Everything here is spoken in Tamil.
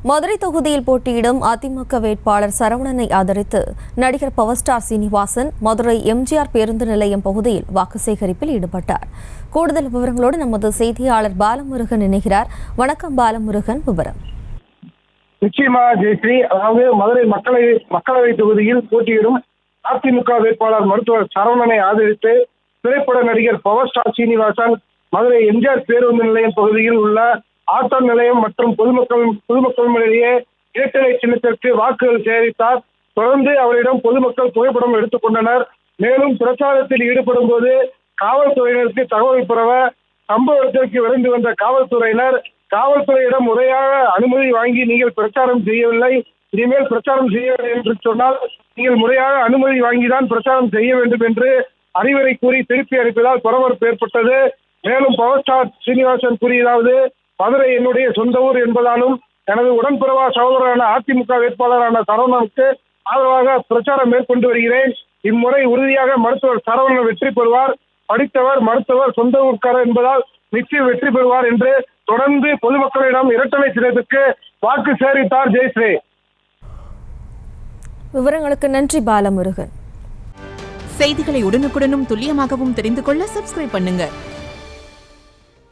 மதுரை தொகுதியில் போட்டியிடும் அதிமுக வேட்பாளர் சரவணனை ஆதரித்து நடிகர் பவர் ஸ்டார் சீனிவாசன் மதுரை எம்ஜிஆர் பேருந்து நிலையம் பகுதியில் வாக்கு சேகரிப்பில் ஈடுபட்டார். கூடுதல் விவரங்களோடு நமது செய்தியாளர் பாலமுருகன் இணைகிறார். வணக்கம் பாலமுருகன், விவரம். நிச்சயமா ஜெயஸ்ரீ, அதாவது மதுரை மக்களவை தொகுதியில் போட்டியிடும் அதிமுக வேட்பாளர் மருத்துவர் சரவணனை ஆதரித்து திரைப்பட நடிகர் பவர் ஸ்டார் சீனிவாசன் மதுரை எம்ஜிஆர் பேருந்து நிலையம் பகுதியில் உள்ள ஆட்டோ நிலையம் மற்றும் பொதுமக்களிடையே இரட்டை சின்னத்திற்கு வாக்குகள் சேகரித்தார். தொடர்ந்து அவரிடம் பொதுமக்கள் புகைப்படம் எடுத்துக் கொண்டனர். மேலும் பிரச்சாரத்தில் ஈடுபடும் போது காவல்துறையினருக்கு தகவல் பெறவ சம்பவ இடத்திற்கு விரைந்து வந்த காவல்துறையிடம் முறையாக அனுமதி வாங்கி நீங்கள் பிரச்சாரம் செய்யவில்லை, இனிமேல் பிரச்சாரம் செய்யவில்லை என்று சொன்னால் நீங்கள் முறையாக அனுமதி வாங்கிதான் பிரச்சாரம் செய்ய வேண்டும் என்று அறிவுரை கூறி திருப்பி அனுப்பியதால் பரபரப்பு ஏற்பட்டது. மேலும் பவர் ஸ்டார் சீனிவாசன் கூறியதாவது, மதுரை என்னுடைய சொந்த ஊர் என்பதாலும் எனது உடன்பிறவா சகோதரரான அதிமுக வேட்பாளரான சரவணனுக்கு ஆதரவாக பிரச்சாரம் மேற்கொண்டு வருகிறேன். இம்முறை உறுதியாக மருத்துவர் சரவணன் வெற்றி பெறுவார். படித்தவர், மருத்துவர், சொந்த ஊர்க்காரர் என்பதால் நிச்சயம் வெற்றி பெறுவார் என்று தொடர்ந்து பொதுமக்களிடம் இரட்டலை சின்னத்திற்கு வாக்கு சேகரித்தார். ஜெயஸ்ரீ, விவரங்களுக்கு நன்றி பாலமுருகன். செய்திகளை உடனுக்குடனும் துல்லியமாகவும் தெரிந்து கொள்ள சப்ஸ்கிரைப் பண்ணுங்க.